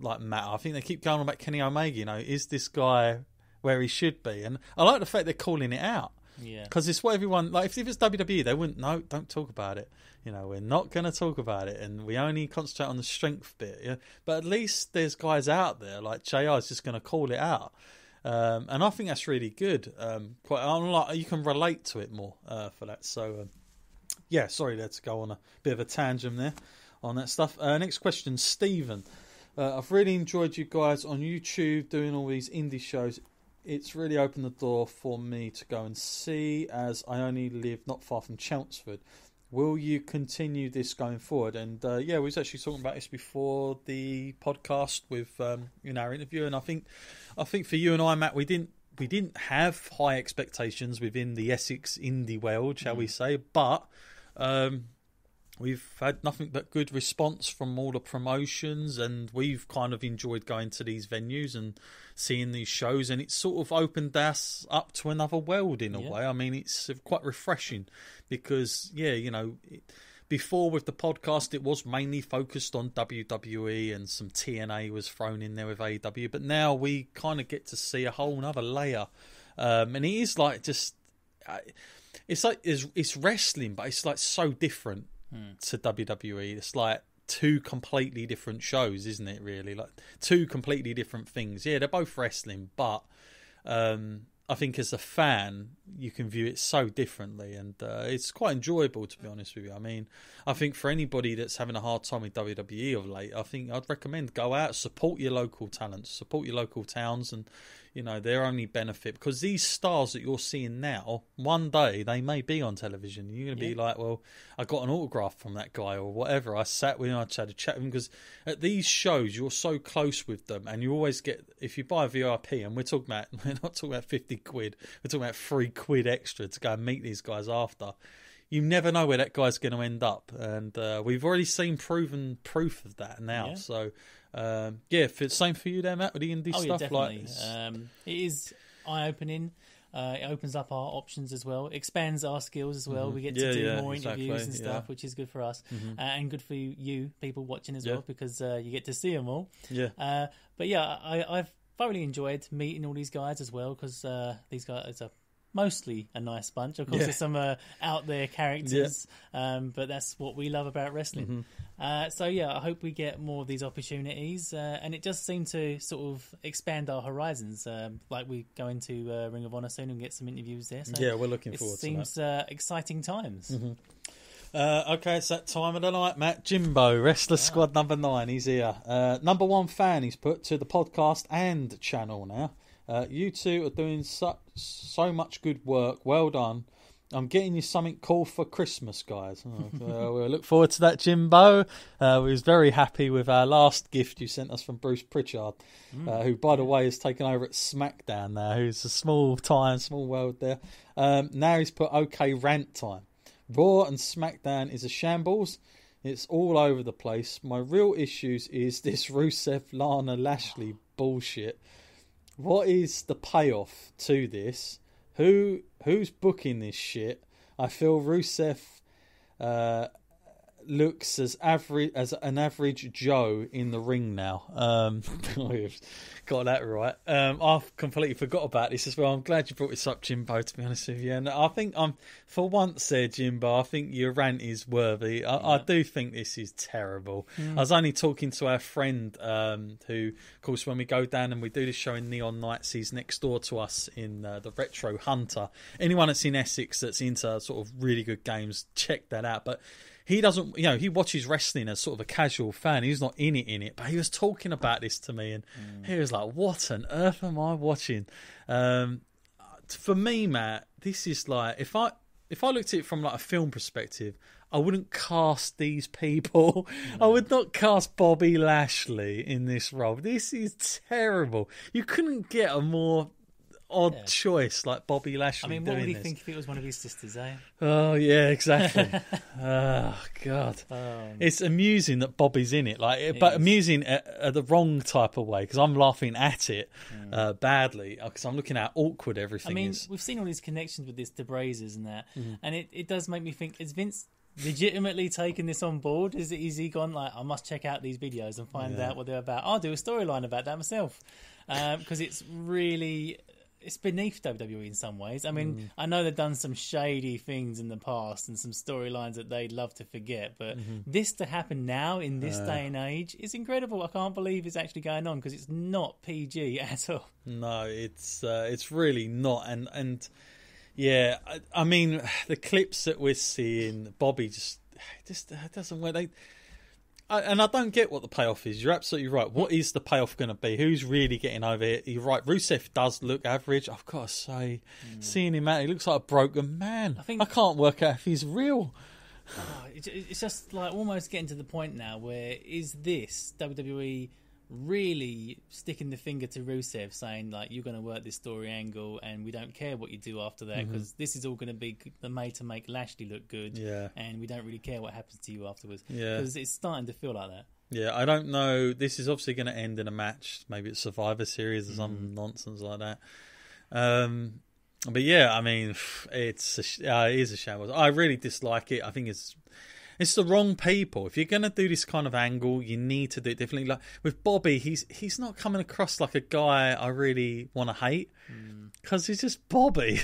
like matter. I think they keep going on about Kenny Omega. You know, is this guy where he should be? And I like the fact they're calling it out. Yeah. Because it's what everyone like. If it's WWE, they wouldn't. No, don't talk about it. You know, we're not going to talk about it, and we only concentrate on the strength bit. Yeah? But at least there's guys out there like JR is just going to call it out. And I think that's really good. You can relate to it more for that. So, yeah, sorry there to go on a bit of a tangent there on that stuff. Next question, Stephen. I've really enjoyed you guys on YouTube doing all these indie shows. It's really opened the door for me to go and see, as I only live not far from Chelmsford. Will you continue this going forward? And we was actually talking about this before the podcast with in our interview, and I think for you and I, Matt, we didn't have high expectations within the Essex indie world, shall we say, but we've had nothing but good response from all the promotions, and we've kind of enjoyed going to these venues and seeing these shows, and it's sort of opened us up to another world in a way. I mean, it's quite refreshing because, before with the podcast, it was mainly focused on WWE and some TNA was thrown in there with AEW, but now we kind of get to see a whole other layer. And it is like it's wrestling, but it's like so different to WWE. It's like two completely different shows, isn't it, really? Like two completely different things. Yeah, they're both wrestling, but I think as a fan you can view it so differently, and it's quite enjoyable, to be honest with you. I mean, I think for anybody that's having a hard time with WWE of late, I think I'd recommend go out, support your local talents, support your local towns, and their only benefit, because these stars that you're seeing now, one day they may be on television. You're going to be like, well, I got an autograph from that guy or whatever. I sat with him, I had a chat with him, because at these shows you're so close with them, and you always get, if you buy a VIP, and we're not talking about 50 quid, we're talking about £3 extra to go and meet these guys after. You never know where that guy's going to end up, and we've already seen proven proof of that now. Yeah. So, same for you there, Matt, with the indie stuff. Yeah, definitely. It is eye-opening. It opens up our options as well, expands our skills as well. We get to do more interviews and stuff, which is good for us, and good for you people watching as well, because you get to see them all. Yeah. I've thoroughly enjoyed meeting all these guys as well, because these guys are mostly a nice bunch. Of course, there's some out there characters, but that's what we love about wrestling. I hope we get more of these opportunities, and it does seem to sort of expand our horizons. Like we go into Ring of Honor soon and get some interviews there. So we're looking forward to that. It seems exciting times. Okay, it's that time of the night, Matt. Jimbo, Wrestler Squad number 9, he's here. Number 1 fan he's put to the podcast and channel now. You two are doing so much good work. Well done. I'm getting you something cool for Christmas, guys. We'll look forward to that, Jimbo. We was very happy with our last gift you sent us from Bruce Pritchard, who, by the way, is taken over at SmackDown now, who's a small world there. Now he's put OK rant time. Raw and SmackDown is a shambles. It's all over the place. My real issues is this Rusev, Lana, Lashley bullshit. What is the payoff to this? Who's booking this shit? I feel Rusev looks as an average Joe in the ring now. We've got that right. I've completely forgot about this as well. I'm glad you brought this up, Jimbo, to be honest with you. And I think for once there, Jimbo, I think your rant is worthy. I do think this is terrible. I was only talking to our friend who, of course, when we go down and we do this show in Neon Nights, he's next door to us in the Retro Hunter. Anyone that's in Essex that's into sort of really good games, check that out. But he doesn't, he watches wrestling as sort of a casual fan. He's not in it, but he was talking about this to me, and he was like, what on earth am I watching? For me, Matt, this is like, if I looked at it from like a film perspective, I wouldn't cast these people. I would not cast Bobby Lashley in this role. This is terrible. You couldn't get a more odd choice like Bobby Lashley. I mean, what would he think if it was one of his sisters, eh? Oh yeah, exactly. Oh god, it's amusing that Bobby's in it, but amusing at the wrong type of way, because I'm laughing at it badly, because I'm looking at how awkward everything is. We've seen all these connections with this to Brazers and that, and it does make me think: is Vince legitimately taken this on board? Is he gone like, I must check out these videos and find out what they're about? I'll do a storyline about that myself, because it's beneath WWE in some ways. I mean, I know they've done some shady things in the past and some storylines that they'd love to forget, but this to happen now in this day and age is incredible. I can't believe it's actually going on, because it's not PG at all. No, it's really not. And yeah, I mean, the clips that we're seeing, Bobby just doesn't work. And I don't get what the payoff is. You're absolutely right. What is the payoff going to be? Who's really getting over it? You're right. Rusev does look average. I've got to say, seeing him out, he looks like a broken man. I can't work out if he's real. It's just like almost getting to the point now where is this WWE really sticking the finger to Rusev, saying like, you're going to work this story angle and we don't care what you do after that, because this is all going to be made to make Lashley look good, and we don't really care what happens to you afterwards, because it's starting to feel like that. I don't know, this is obviously going to end in a match, maybe it's Survivor Series or some nonsense like that, but yeah, I mean, it is a shambles. I really dislike it. I think it's the wrong people. If you're going to do this kind of angle, you need to do it differently. Like with Bobby, he's not coming across like a guy I really want to hate, because he's just Bobby.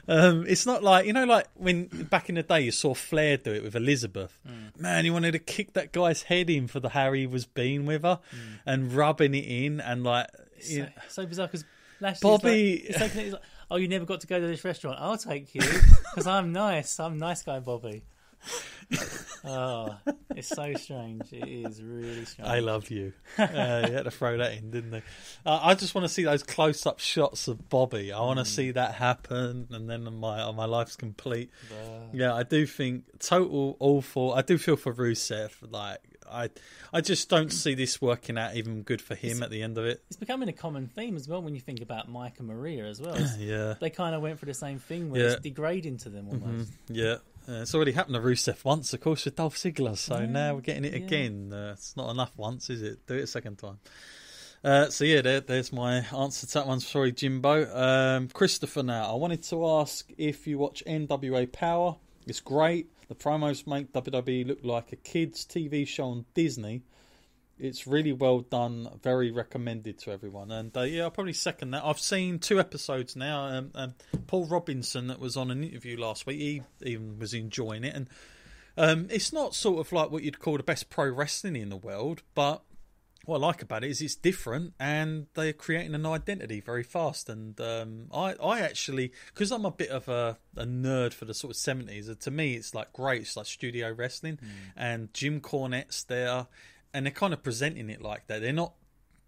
It's not like, like when back in the day you saw Flair do it with Elizabeth. Man, he wanted to kick that guy's head in for how he was being with her and rubbing it in, and like so bizarre, because Bobby, he's like, oh, you never got to go to this restaurant. I'll take you because I'm nice. I'm nice guy, Bobby. Oh, it's so strange. It is really strange. I love you. You had to throw that in, didn't they? I just want to see those close-up shots of Bobby. I want to see that happen, and then my life's complete. Yeah, I do think total awful. I do feel for Rusev. Like I just don't see this working out even good for him at the end of it. It's becoming a common theme as well when you think about Mike and Maria as well. Yeah, they kind of went for the same thing where it's degrading to them almost. Yeah. It's already happened to Rusev once, of course, with Dolph Ziggler. So now we're getting it again. It's not enough once, is it? Do it a second time. There's my answer to that one. Sorry, Jimbo. Christopher now. I wanted to ask if you watch NWA Power. It's great. The promos make WWE look like a kids' TV show on Disney. It's really well done. Very recommended to everyone. And I'll probably second that. I've seen 2 episodes now. Paul Robinson, that was on an interview last week, he even was enjoying it. And it's not sort of like what you'd call the best pro wrestling in the world, but what I like about it is it's different, and they're creating an identity very fast. And I actually, because I'm a bit of a nerd for the sort of 70s, to me it's like great. It's like studio wrestling, and Jim Cornette's there. And they're kind of presenting it like that. They're not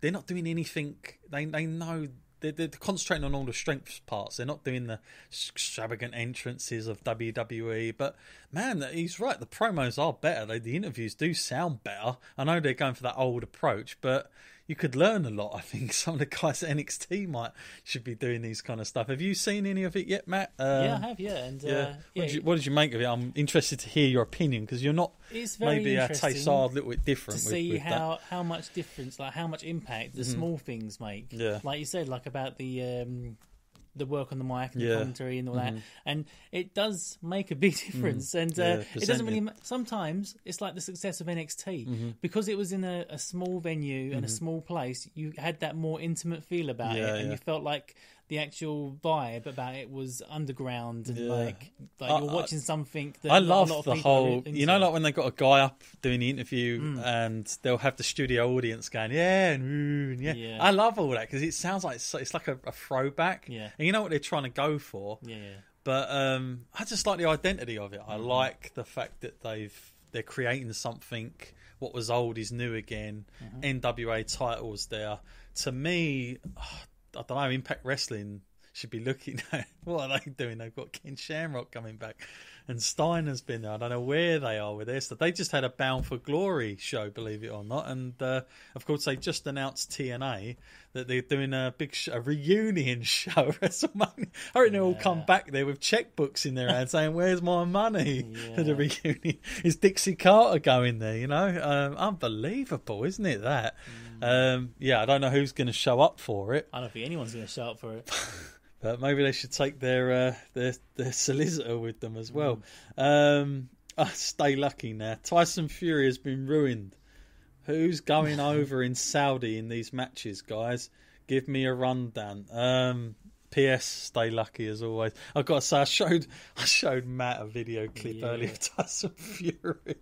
doing anything. They know they're concentrating on all the strength parts. They're not doing the extravagant entrances of WWE. But man, he's right. The promos are better. The interviews do sound better. I know they're going for that old approach, but you could learn a lot. I think some of the guys at NXT should be doing these kind of stuff. Have you seen any of it yet, Matt? Yeah, I have. Yeah, and what did you make of it? I'm interested to hear your opinion, because you're not. It's very maybe our tastes are a little bit different. To see how much difference, like how much impact the small things make. Yeah, like you said, like about the work on the mic and the commentary and all that, and it does make a big difference. And it doesn't really. Sometimes it's like the success of NXT because it was in a small venue and a small place. You had that more intimate feel about it, and you felt like the actual vibe about it was underground and like you're watching something that I love a lot of the whole, like when they got a guy up doing the interview and they'll have the studio audience going yeah. I love all that, because it sounds like it's like a throwback, and you know what they're trying to go for, but I just like the identity of it. I like the fact that they're creating something. What was old is new again. NWA titles there. To me, I don't know, Impact Wrestling should be looking at what are they doing. They've got Ken Shamrock coming back, and Steiner's been there. I don't know where they are with their stuff. They just had a Bound for Glory show, believe it or not, and of course they just announced TNA that they're doing a reunion show WrestleMania. I reckon they'll all come back there with checkbooks in their hand saying, "Where's my money?" For the reunion. Is Dixie Carter going there? Unbelievable, isn't it? That. I don't know who's going to show up for it. I don't think anyone's going to show up for it. But maybe they should take their solicitor with them as well. Stay lucky now. Tyson Fury has been ruined. Who's going over in Saudi in these matches, guys? Give me a rundown. P.S. Stay lucky as always. I've got to say, I showed Matt a video clip earlier of Tyson Fury.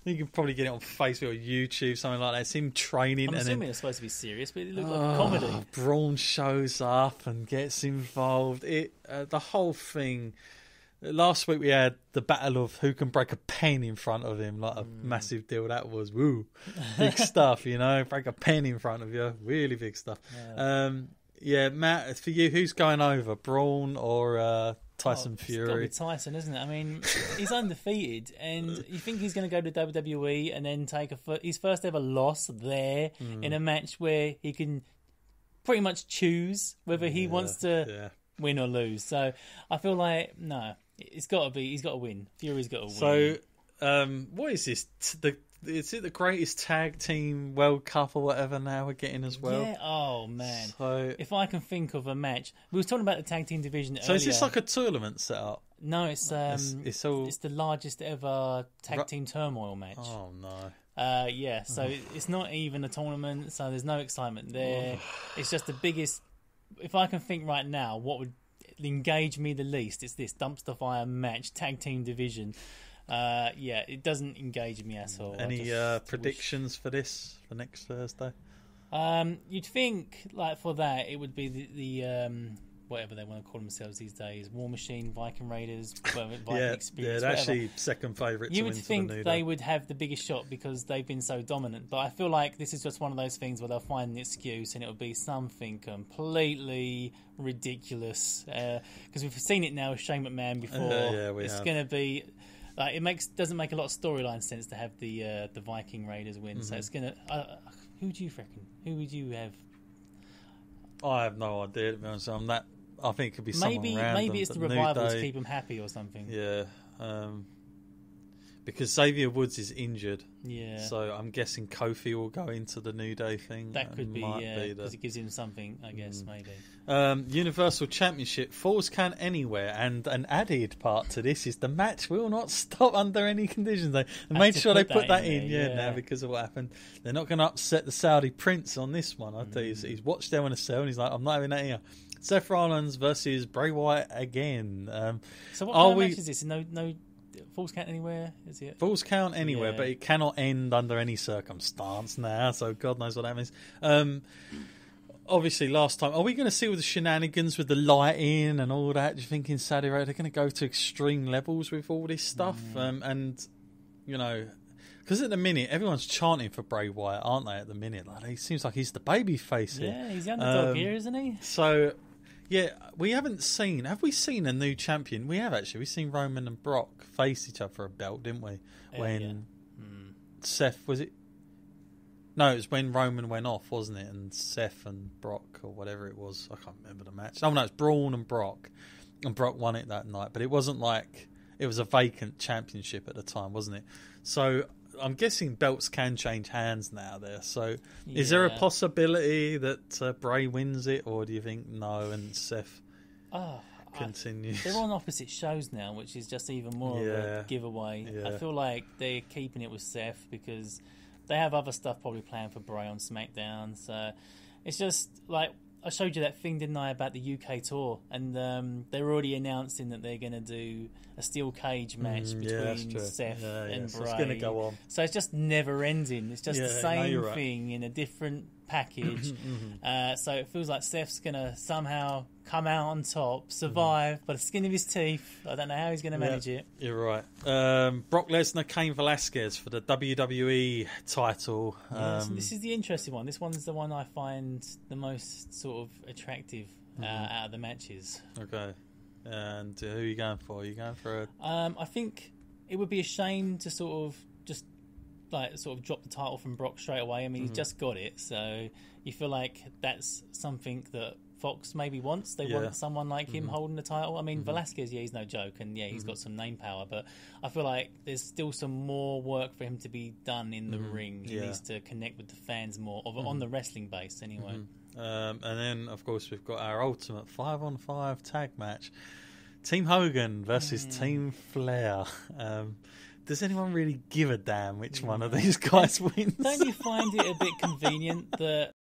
You can probably get it on Facebook or YouTube, something like that. It's him training. I'm assuming it's supposed to be serious, but it looks like a comedy. Braun shows up and gets involved. The whole thing. Last week we had the battle of who can break a pen in front of him, like a massive deal that was. Woo, big stuff, break a pen in front of you, really big stuff. Matt, for you, who's going over, Braun or Tyson Fury? It's got to be Tyson, isn't it? I mean, he's undefeated, and you think he's going to go to WWE and then take his first ever loss there in a match where he can pretty much choose whether he wants to win or lose. So I feel like he's got to win. Fury's got to win. So, what is this? Is it the greatest tag team World Cup or whatever now we're getting as well? Yeah. Oh man. So, if I can think of a match, we were talking about the tag team division earlier. So is this like a tournament set up? No, it's the largest ever tag team turmoil match. Oh no. So it's not even a tournament, so there's no excitement there. It's just the biggest. If I can think right now, what would engage me the least? It's this dumpster fire match, tag team division. It doesn't engage me at all. Any predictions for this for next Thursday? You'd think like for that it would be the whatever they want to call themselves these days, War Machine, Viking Raiders, Viking Experience. Yeah, actually second favourite. You would think they would have the biggest shot because they've been so dominant, but I feel like this is just one of those things where they'll find an excuse and it'll be something completely ridiculous. Because we've seen it now with Shane McMahon before. It's going to be. Doesn't make a lot of storyline sense to have the Viking Raiders win. So it's gonna. Who do you reckon? Who would you have? I have no idea. To be honest, I think it could be someone random. Maybe it's the Revival to keep them happy or something. Yeah, because Xavier Woods is injured. Yeah. So I'm guessing Kofi will go into the New Day thing. That could be, because it gives him something, I guess, maybe. Universal Championship, Falls Count Anywhere, and an added part to this is the match will not stop under any conditions. They made sure they put that in now because of what happened. They're not going to upset the Saudi Prince on this one. I tell you, he's watched them in a cell and he's like, I'm not having that here. Seth Rollins versus Bray Wyatt again. So what kind of match is this? No Falls Count Anywhere, is it? Falls Count Anywhere, but it cannot end under any circumstance now, so God knows what that means. Obviously, last time, are we going to see all the shenanigans with the lighting and all that? Do you think in Saudi Arabia they're going to go to extreme levels with all this stuff? Because at the minute, everyone's chanting for Bray Wyatt, aren't they, at the minute? He seems like he's the baby face here. Yeah, he's the underdog here, isn't he? So... yeah, we haven't seen... Have we seen a new champion? We have, actually. We've seen Roman and Brock face each other for a belt, didn't we? When Seth... Was it... No, it was when Roman went off, wasn't it? And Seth and Brock, or whatever it was. I can't remember the match. Oh, no, it's Braun and Brock. And Brock won it that night. But it wasn't like... It was a vacant championship at the time, wasn't it? So... I'm guessing belts can change hands now there. So is there a possibility that Bray wins it, or do you think no and Seth continues? They're on opposite shows now, which is just even more of a giveaway. Yeah. I feel like they're keeping it with Seth because they have other stuff probably planned for Bray on SmackDown. So it's just like... I showed you that thing, didn't I, about the UK tour, and they're already announcing that they're going to do a steel cage match between Seth and Bray. So it's going to go on. So it's just never ending. It's just the same thing in a different package. So it feels like Seth's going to somehow come out on top, survive by the skin of his teeth. I don't know how he's going to manage it. You're right. Brock Lesnar, Cain Velasquez for the WWE title. So this is the interesting one. This one's the one I find the most sort of attractive out of the matches. Okay. And who are you going for? Are you going for a... I think it would be a shame to sort of drop the title from Brock straight away. I mean, he's just got it, so you feel like that's something that Fox maybe wants. They want someone like him holding the title. I mean, Velasquez, he's no joke, and he's got some name power, but I feel like there's still some more work for him to be done in the ring. He needs to connect with the fans more, on the wrestling base anyway. And then, of course, we've got our ultimate 5-on-5 tag match. Team Hogan versus Team Flair. Does anyone really give a damn which one of these guys wins? Don't you find it a bit convenient that